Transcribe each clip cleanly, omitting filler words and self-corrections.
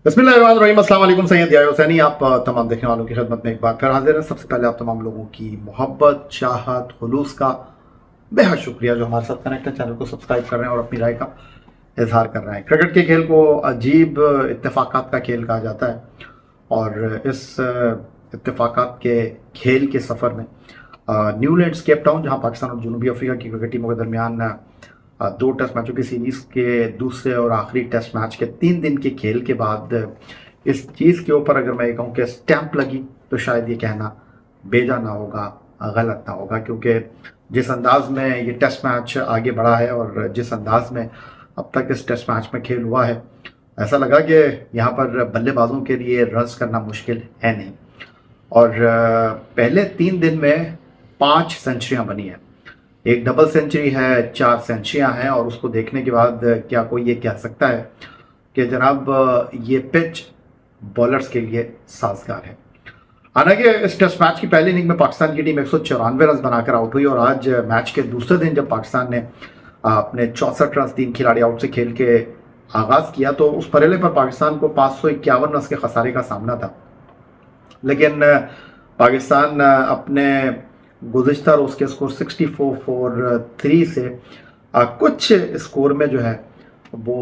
बिस्मिल्लाहिर्रहमानिर्रहीम। अस्सलाम वालेकुम। सैयद याह्या हुसैनी आप तमाम देखने वालों की खिदमत में एक बार फिर हाजिर है। सबसे पहले आप तमाम लोगों की मोहब्बत, चाहत, खुलूस का बेहद शुक्रिया जो हमारे साथ कनेक्ट है, चैनल को सब्सक्राइब कर रहे हैं और अपनी राय का इजहार कर रहे हैं। क्रिकेट के खेल को अजीब इत्तेफाकात का खेल कहा जाता है और इस इत्तेफाकात के खेल के सफ़र में न्यूलैंड्स केप टाउन, जहाँ पाकिस्तान और जनूबी अफ्रीका की क्रिकेट टीमों के दरमियान दो टेस्ट मैचों की सीरीज़ के दूसरे और आखिरी टेस्ट मैच के 3 दिन के खेल के बाद इस चीज़ के ऊपर अगर मैं ये कहूँ कि स्टैंप लगी तो शायद ये कहना बेजा ना होगा, गलत ना होगा, क्योंकि जिस अंदाज में ये टेस्ट मैच आगे बढ़ा है और जिस अंदाज में अब तक इस टेस्ट मैच में खेल हुआ है, ऐसा लगा कि यहाँ पर बल्लेबाजों के लिए रन्स करना मुश्किल है नहीं। और पहले 3 दिन में 5 सेंचुरियाँ बनी हैं, एक डबल सेंचुरी है, 4 सेंचुरियाँ हैं, और उसको देखने के बाद क्या कोई ये कह सकता है कि जनाब ये पिच बॉलर्स के लिए साजगार है। हालांकि इस टेस्ट मैच की पहली इनिंग में पाकिस्तान की टीम 194 रन बनाकर आउट हुई और आज मैच के दूसरे दिन जब पाकिस्तान ने अपने 64 रन 3 खिलाड़ी आउट से खेल के आगाज़ किया तो उस परेले पर पाकिस्तान को 551 रन के खसारे का सामना था। लेकिन पाकिस्तान अपने गुज़िश्ता रोज़ के स्कोर 64 फॉर 3 से कुछ स्कोर में जो है वो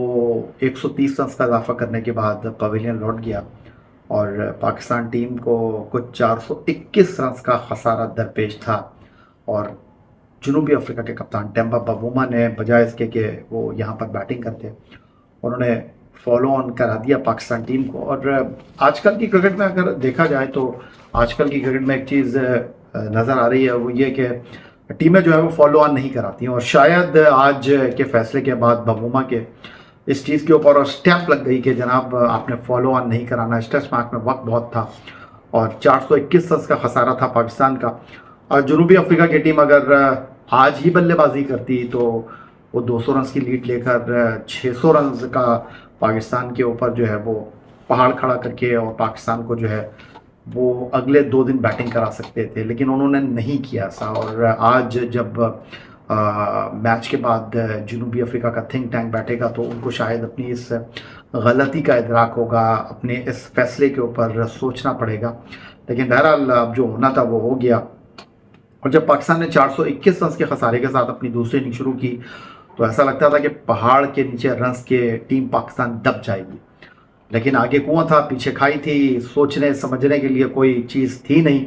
130 रन का इजाफा करने के बाद पवेलियन लौट गया और पाकिस्तान टीम को कुछ 421 रन का खसारा दरपेश था। और जनूबी अफ्रीका के कप्तान टेम्बा बावूमा ने बजाय इसके कि वो यहाँ पर बैटिंग करते, उन्होंने फॉलो ऑन करा दिया पाकिस्तान टीम को। और आजकल की क्रिकेट में अगर देखा जाए तो आजकल की क्रिकेट में एक चीज़ नज़र आ रही है, वो ये कि टीमें जो है वो फॉलो ऑन नहीं कराती हैं। और शायद आज के फैसले के बाद बावूमा के इस चीज़ के ऊपर और स्टैंप लग गई कि जनाब आपने फॉलो ऑन नहीं कराना। इस टेस्ट मैच में वक्त बहुत था और 421 रन का खसारा था पाकिस्तान का। और जनूबी अफ्रीका की टीम अगर आज ही बल्लेबाजी करती तो वो 200 रन की लीड लेकर 600 रन का पाकिस्तान के ऊपर जो है वो पहाड़ खड़ा करके और पाकिस्तान को जो है वो अगले 2 दिन बैटिंग करा सकते थे, लेकिन उन्होंने नहीं किया ऐसा। और आज जब मैच के बाद जनूबी अफ्रीका का थिंक टैंक बैठेगा तो उनको शायद अपनी इस गलती का इदराक होगा, अपने इस फैसले के ऊपर सोचना पड़ेगा। लेकिन बहरहाल अब जो होना था वो हो गया। और जब पाकिस्तान ने 421 रन के खसारे के साथ अपनी दूसरी इनिंग शुरू की तो ऐसा लगता था कि पहाड़ के नीचे रन्स के टीम पाकिस्तान दब जाएगी, लेकिन आगे कुआं था, पीछे खाई थी, सोचने समझने के लिए कोई चीज़ थी नहीं।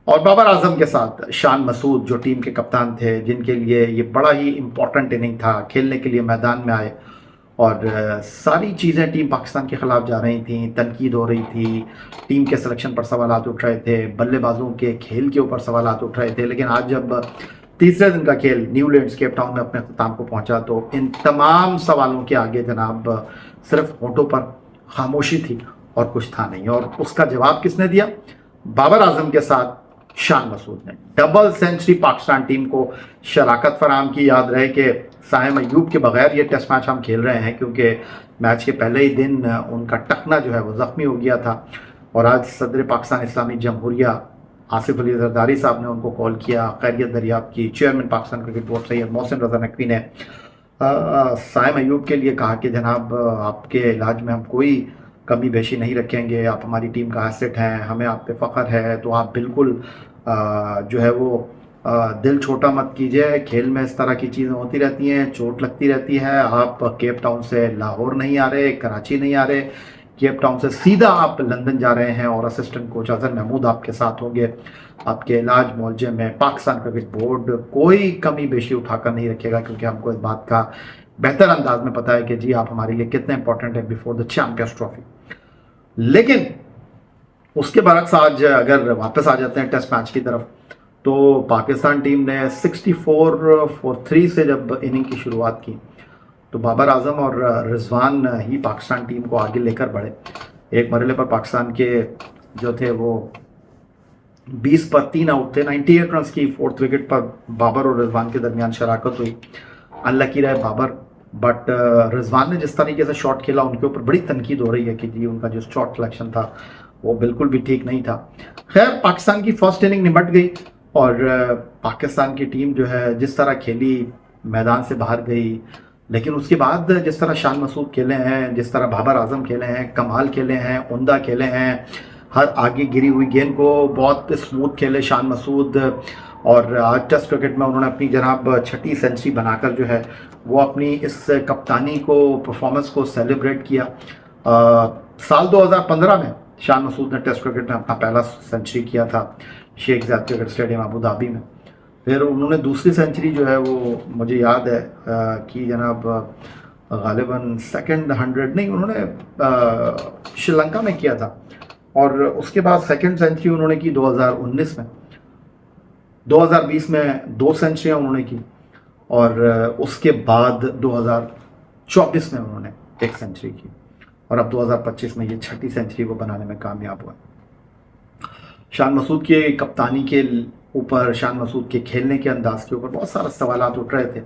और बाबर आजम के साथ शान मसूद जो टीम के कप्तान थे, जिनके लिए ये बड़ा ही इम्पोर्टेंट इनिंग था, खेलने के लिए मैदान में आए और सारी चीज़ें टीम पाकिस्तान के ख़िलाफ़ जा रही थी, तनकीद हो रही थी, टीम के सिलेक्शन पर सवालात उठ रहे थे, बल्लेबाजों के खेल के ऊपर सवालात उठ रहे थे। लेकिन आज जब तीसरे दिन का खेल न्यूलैंड्स केप टाउन में अपने अख्ताम को पहुंचा तो इन तमाम सवालों के आगे जनाब सिर्फ होठों पर खामोशी थी और कुछ था नहीं। और उसका जवाब किसने दिया? बाबर आजम के साथ शान मसूद ने डबल सेंचुरी पाकिस्तान टीम को शराकत फराम की। याद रहे कि साइम अयूब के बगैर ये टेस्ट मैच हम खेल रहे हैं, क्योंकि मैच के पहले ही दिन उनका टखना जो है वो ज़ख्मी हो गया था। और आज सदर पाकिस्तान इस्लामी जमहूरिया आसिफ अली जरदारी साहब ने उनको कॉल किया, खैरियत दरियाफ्त की। Chairman Pakistan cricket board Syed Mohsin Raza Naqvi ने साइम अयूब के लिए कहा कि जनाब आपके इलाज में हम कोई कमी बेशी नहीं रखेंगे, आप हमारी टीम का एसेट हैं, हमें आप पे फ़ख्र है, तो आप बिल्कुल जो है वो दिल छोटा मत कीजिए। खेल में इस तरह की चीज़ें होती रहती हैं, चोट लगती रहती है। आप केप टाउन से लाहौर नहीं आ रहे, कराची नहीं आ रहे, केप टाउन से सीधा आप लंदन जा रहे हैं और असिस्टेंट कोच अजहर महमूद आपके साथ होंगे। आपके इलाज मुआवजे में पाकिस्तान क्रिकेट बोर्ड कोई कमी बेशी उठाकर नहीं रखेगा, क्योंकि हमको इस बात का बेहतर अंदाज में पता है कि जी आप हमारे लिए कितने इंपॉर्टेंट है बिफोर द चैंपियंस ट्रॉफी। लेकिन उसके बरक्स आज अगर वापस आ जाते हैं टेस्ट मैच की तरफ, तो पाकिस्तान टीम ने 64 फॉर 3 से जब इनिंग की शुरुआत की तो बाबर आजम और रिजवान ही पाकिस्तान टीम को आगे लेकर बढ़े। एक मरहले पर पाकिस्तान के जो थे वो 20 पर 3 आउट थे। 98 रन की 4th विकेट पर बाबर और रिजवान के दरमियान शराकत हुई। अनलकी रहे बाबर, बट रिजवान ने जिस तरीके से शॉट खेला उनके ऊपर बड़ी तनकीद हो रही है कि जी उनका जो शॉट सिलेक्शन था वो बिल्कुल भी ठीक नहीं था। खैर पाकिस्तान की फर्स्ट इनिंग निपट गई और पाकिस्तान की टीम जो है जिस तरह खेली, मैदान से बाहर गई, لیکن اس کے بعد جس طرح شان مسعود کھیلے ہیں، جس طرح بابر اعظم کھیلے ہیں، کمال کھیلے ہیں، عمدہ کھیلے ہیں، ہر آگے گری ہوئی گیند کو بہت اسموتھ کھیلے شان مسعود، اور آج ٹیسٹ کرکٹ میں انہوں نے اپنی جناب 6ٹھی سینچری بنا کر جو ہے وہ اپنی اس کپتانی کو، پرفارمنس کو سیلیبریٹ کیا۔ سال 2015 میں شان مسعود نے ٹیسٹ کرکٹ میں اپنا پہلا سینچری کیا تھا شیخ Zayed cricket stadium Abu Dhabi میں۔ پھر انہوں نے دوسری سینچری جو ہے وہ مجھے یاد ہے کہ جناب غالباً سیکنڈ 100 نہیں، انہوں نے شری لنکا میں کیا تھا، اور اس کے بعد سیکنڈ سینچری انہوں نے کی 2019 میں۔ 2020 میں 2 سینچریاں انہوں نے کی، اور اس کے بعد 2024 میں انہوں نے 1 سینچری کی، اور اب 2025 میں یہ 6ٹھی سینچری کو بنانے میں کامیاب ہوئے۔ شان مسعود کے کپتانی کے اوپر، شان مسعود کے کھیلنے کے انداز کے اوپر بہت سارے سوالات اٹھ رہے تھے،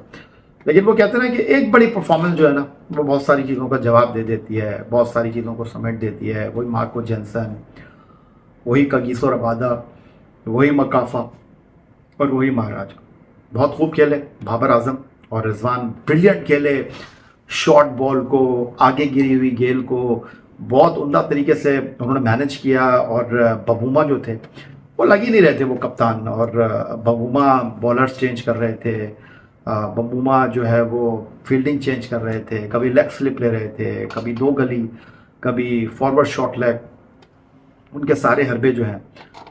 لیکن وہ کہتے ہیں کہ ایک بڑی پرفارمنس جو ہے نا وہ بہت ساری چیزوں کا جواب دے دیتی ہے، بہت ساری چیزوں کو سمیٹ دیتی ہے۔ وہی مارکو جینسن، وہی کگیسو ربادہ، وہی مکافا، اور وہی مہاراج بہت خوب کھیلے۔ بابر اعظم اور رضوان بریلینٹ کھیلے، شارٹ بال کو، آگے گری ہوئی گیند کو بہت عمدہ طریقے سے انہوں نے مینج کیا، اور ببوما جو تھے وہ لگ ہی نہیں رہے تھے، وہ کپتان، اور ببوما بالرز چینج کر رہے تھے، ببوما جو ہے وہ فیلڈنگ چینج کر رہے تھے، کبھی لیگ سلپ لے رہے تھے، کبھی 2 گلی، کبھی فارورڈ شارٹ لیگ، ان کے سارے حربے جو ہیں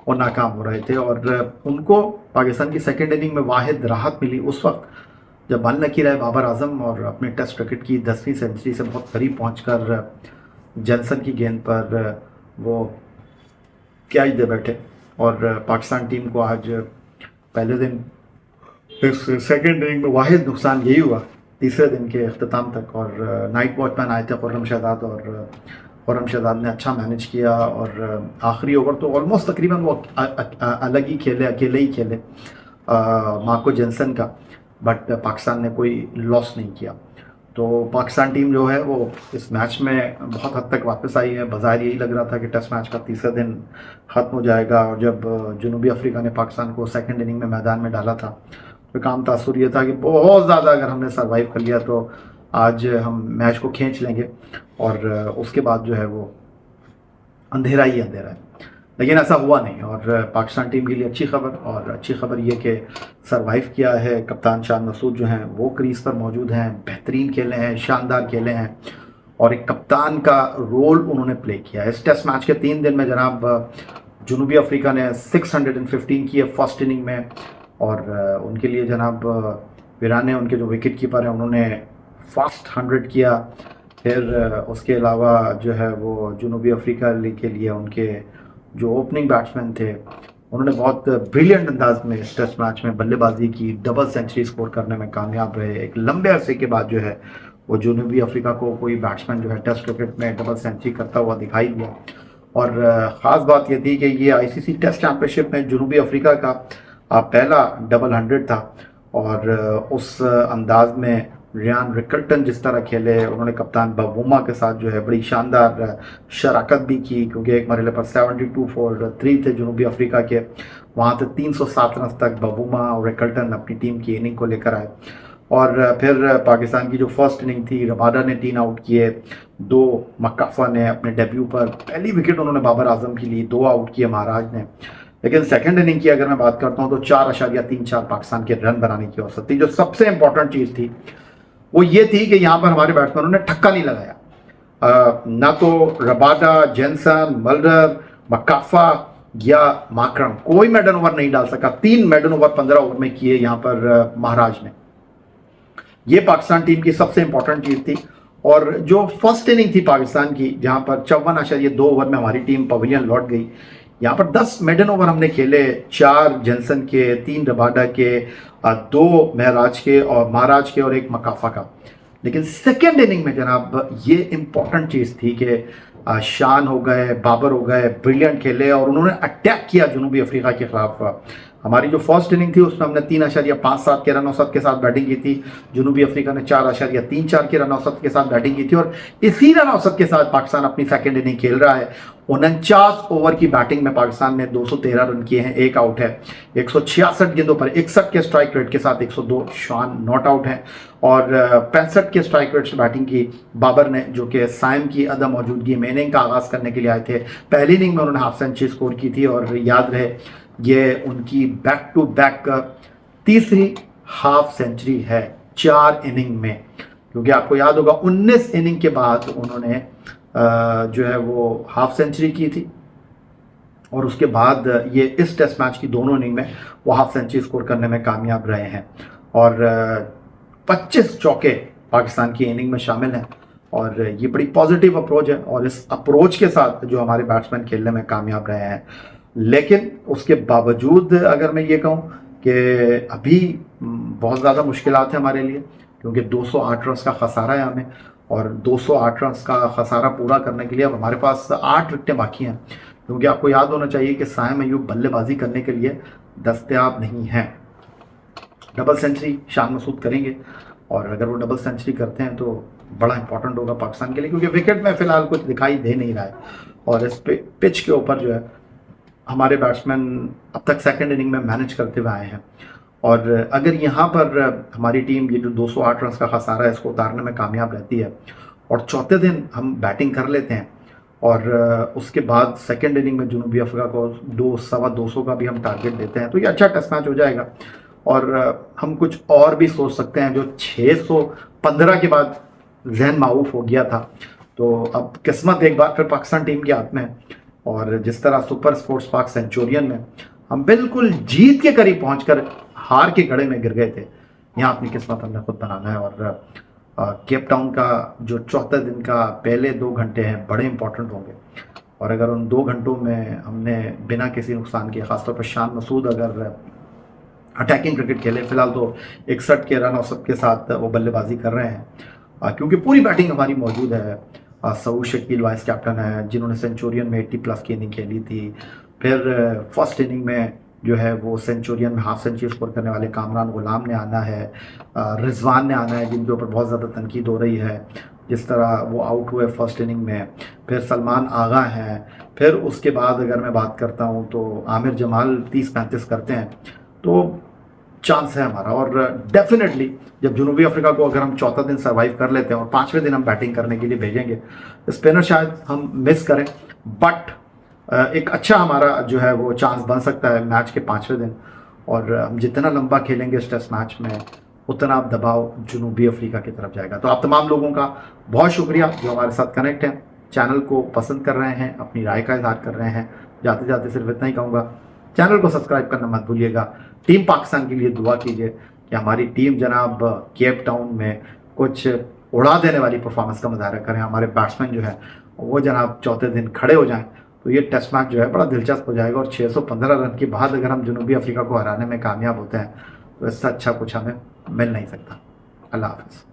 وہ ناکام ہو رہے تھے۔ اور ان کو پاکستان کی سیکنڈ اننگ میں واحد راحت ملی اس وقت جب بال نہ رہے بابر اعظم، اور اپنے ٹیسٹ کرکٹ کی 10ویں سینچری سے بہت قریب پہنچ کر جینسن کی گیند پر وہ کیچ دے بیٹھے، اور پاکستان ٹیم کو آج پہلے دن اس سیکنڈ اننگ میں واحد نقصان یہی ہوا تیسرے دن کے اختتام تک، اور نائٹ واچ مین آئے تھے خرم شہزاد، اور خرم شہزاد نے اچھا مینج کیا، اور آخری اوور تو آلموسٹ تقریباً وہ الگ ہی کھیلے، اکیلے ہی کھیلے مارکو جینسن کا، بٹ پاکستان نے کوئی لاس نہیں کیا۔ تو پاکستان ٹیم جو ہے وہ اس میچ میں بہت حد تک واپس آئی ہے۔ بظاہر یہی لگ رہا تھا کہ ٹیسٹ میچ کا تیسرا دن ختم ہو جائے گا، اور جب جنوبی افریقہ نے پاکستان کو سیکنڈ اننگ میں میدان میں ڈالا تھا تو کام تاثر یہ تھا کہ بہت زیادہ اگر ہم نے سروائیو کر لیا تو آج ہم میچ کو کھینچ لیں گے، اور اس کے بعد جو ہے وہ اندھیرا ہی اندھیرا ہے، لیکن ایسا ہوا نہیں۔ اور پاکستان ٹیم کے لیے اچھی خبر، اور اچھی خبر یہ کہ سروائیو کیا ہے۔ کپتان شان مسعود جو ہیں وہ کریز پر موجود ہیں، بہترین کھیلے ہیں، شاندار کھیلے ہیں، اور ایک کپتان کا رول انہوں نے پلے کیا ہے۔ اس ٹیسٹ میچ کے 3 دن میں جناب جنوبی افریقہ نے 615 کی ہے فرسٹ اننگ میں، اور ان کے لیے جناب ویرانے، ان کے جو وکٹ کیپر ہیں، انہوں نے فاسٹ 100 کیا۔ پھر اس کے علاوہ جو ہے وہ جنوبی افریقہ کے لیے ان کے جو اوپننگ بیٹسمین تھے انہوں نے بہت بریلینٹ انداز میں اس ٹیسٹ میچ میں بلے بازی کی، ڈبل سینچری سکور کرنے میں کامیاب رہے۔ ایک لمبے عرصے کے بعد جو ہے وہ جنوبی افریقہ کو کوئی بیٹسمین جو ہے ٹیسٹ کرکٹ میں ڈبل سینچری کرتا ہوا دکھائی دیا، اور خاص بات یہ تھی کہ یہ آئی سی سی ٹیسٹ چیمپئن شپ میں جنوبی افریقہ کا پہلا ڈبل 100 تھا، اور اس انداز میں ریان ریکلٹن جس طرح کھیلے، انہوں نے کپتان ببوما کے ساتھ جو ہے بڑی شاندار شراکت بھی کی، کیونکہ ایک مرحلے پر 72 فور 3 تھے جنوبی افریقہ کے، وہاں سے 307 رنز تک ببوما اور ریکلٹن اپنی ٹیم کی اننگ کو لے کر آئے۔ اور پھر پاکستان کی جو فرسٹ اننگ تھی، ربادہ نے 3 آؤٹ کیے، 2 مکافا نے اپنے ڈیبیو پر پہلی وکٹ انہوں نے بابر اعظم کی لی، 2 آؤٹ کیے مہاراج نے۔ لیکن سیکنڈ اننگ کی اگر میں بات کرتا ہوں تو 4.34 پاکستان کے رن بنانے کی اوسط تھی۔ جو سب سے امپورٹنٹ چیز تھی وہ یہ تھی کہ یہاں پر ہمارے بیٹسمینوں نے ٹھکا نہیں لگایا، نہ تو ربادہ، جینسن، ملرر، مکافا یا ماکرم کوئی میڈن اوور نہیں ڈال سکا۔ 3 میڈن اوور 15 اوور میں کیے یہاں پر مہاراج نے۔ یہ پاکستان ٹیم کی سب سے امپورٹنٹ چیز تھی۔ اور جو فرسٹ اننگ تھی پاکستان کی، جہاں پر 54.2 اوور میں ہماری ٹیم پویلین لوٹ گئی، یہاں پر 10 میڈن اوور ہم نے کھیلے، 4 جینسن کے، 3 ربادہ کے، 2 مہاراج کے اور 1 مکافا کا۔ لیکن سیکنڈ اننگ میں جناب یہ امپورٹنٹ چیز تھی کہ شان ہو گئے، بابر ہو گئے، بریلینٹ کھیلے، اور انہوں نے اٹیک کیا جنوبی افریقہ کے خلاف हमारी जो फर्स्ट इनिंग थी उसमें हमने 3.57 के रन औसत के साथ बैटिंग की थी। जनूबी अफ्रीका ने 4.34 के रन औसत के साथ बैटिंग की थी और इसी रन औसत के साथ पाकिस्तान अपनी सेकंड इनिंग खेल रहा है। 49 ओवर की बैटिंग में पाकिस्तान ने 213 रन किए हैं, एक आउट है। 166 गेंदों पर 61 के स्ट्राइक रेट के साथ 102 शान नॉट आउट हैं और 65 के स्ट्राइक रेट से बैटिंग की बाबर ने, जो कि साइम की अदम मौजूदगी में इनिंग का आगाज़ करने के लिए आए थे। पहली इनिंग में उन्होंने हाफ सेंचुरी स्कोर की थी और याद रहे ये उनकी बैक टू बैक तीसरी हाफ सेंचुरी है 4 इनिंग में, क्योंकि आपको याद होगा 19 इनिंग के बाद उन्होंने जो है वो हाफ सेंचुरी की थी और उसके बाद ये इस टेस्ट मैच की दोनों इनिंग में वो हाफ सेंचुरी स्कोर करने में कामयाब रहे हैं और 25 चौके पाकिस्तान की इनिंग में शामिल हैं और ये बड़ी पॉजिटिव अप्रोच है और इस अप्रोच के साथ जो हमारे बैट्समैन खेलने में कामयाब रहे हैं। लेकिन उसके बावजूद अगर मैं ये कहूँ कि अभी बहुत ज़्यादा मुश्किलात हैं हमारे लिए, क्योंकि 208 रन का खसारा है हमें और 208 रन का खसारा पूरा करने के लिए अब हमारे पास 8 विकेटें बाकी हैं, क्योंकि आपको याद होना चाहिए कि साइम अयूब बल्लेबाजी करने के लिए दस्तयाब नहीं हैं। डबल सेंचुरी शान मसूद करेंगे और अगर वो डबल सेंचुरी करते हैं तो बड़ा इंपॉर्टेंट होगा पाकिस्तान के लिए, क्योंकि विकेट में फ़िलहाल कुछ दिखाई दे नहीं रहा है और इस पिच के ऊपर जो है हमारे बैट्समैन अब तक सेकंड इनिंग में मैनेज करते हुए आए हैं और अगर यहाँ पर हमारी टीम ये जो 208 रन का खसारा है इसको उतारने में कामयाब रहती है और चौथे दिन हम बैटिंग कर लेते हैं और उसके बाद सेकंड इनिंग में जनूबी अफ्रीका को 200 का भी हम टारगेट देते हैं तो ये अच्छा टेस्ट मैच हो जाएगा और हम कुछ और भी सोच सकते हैं। जो 615 के बाद जहन माऊफ हो गया था, तो अब किस्मत एक बार फिर पाकिस्तान टीम के हाथ में है और जिस तरह सुपर स्पोर्ट्स पार्क सेंचुरियन में हम बिल्कुल जीत के करीब पहुंचकर हार के गड़े में गिर गए थे, यहाँ अपनी किस्मत हमने खुद बनाना है और केप टाउन का जो चौथे दिन का पहले 2 घंटे हैं बड़े इंपॉर्टेंट होंगे और अगर उन 2 घंटों में हमने बिना किसी नुकसान के, खासतौर पर शान मसूद अगर अटैकिंग क्रिकेट खेले, फिलहाल तो 61 के रन औसत के साथ वो बल्लेबाजी कर रहे हैं क्योंकि पूरी बैटिंग हमारी मौजूद है। सऊद शकील वाइस कैप्टन है जिन्होंने सेंचुरियन में 80 प्लस की इनिंग खेली थी। फिर फर्स्ट इनिंग में जो है वो सेंचुरियन में हाफ सेंचुरी स्कोर करने वाले कामरान गुलाम ने आना है, रिजवान ने आना है जिनके ऊपर बहुत ज़्यादा तनकीद हो रही है जिस तरह वो आउट हुए फर्स्ट इनिंग में। फिर सलमान आगा हैं। फिर उसके बाद अगर मैं बात करता हूँ तो आमिर जमाल 30-35 करते हैं, तो चांस है हमारा। और डेफिनेटली जब जनूबी अफ्रीका को अगर हम चौथा दिन सर्वाइव कर लेते हैं और 5वें दिन हम बैटिंग करने के लिए भेजेंगे, स्पिनर शायद हम मिस करें, बट एक अच्छा हमारा जो है वो चांस बन सकता है मैच के 5वें दिन। और हम जितना लंबा खेलेंगे इस टेस्ट मैच में उतना आप दबाव जनूबी अफ्रीका की तरफ जाएगा। तो आप तमाम लोगों का बहुत शुक्रिया जो हमारे साथ कनेक्ट हैं, चैनल को पसंद कर रहे हैं, अपनी राय का इजहार कर रहे हैं। जाते जाते सिर्फ इतना ही कहूँगा, चैनल को सब्सक्राइब करना मत भूलिएगा। टीम पाकिस्तान के लिए दुआ कीजिए कि हमारी टीम जनाब केप टाउन में कुछ उड़ा देने वाली परफॉर्मेंस का मुजाहरा करें, हमारे बैट्समैन जो है वो जनाब चौथे दिन खड़े हो जाएं, तो ये टेस्ट मैच जो है बड़ा दिलचस्प हो जाएगा। और 615 रन के बाद अगर हम जनूबी अफ्रीका को हराने में कामयाब होते हैं तो इससे अच्छा कुछ हमें मिल नहीं सकता। अल्लाह हाफ़िज़।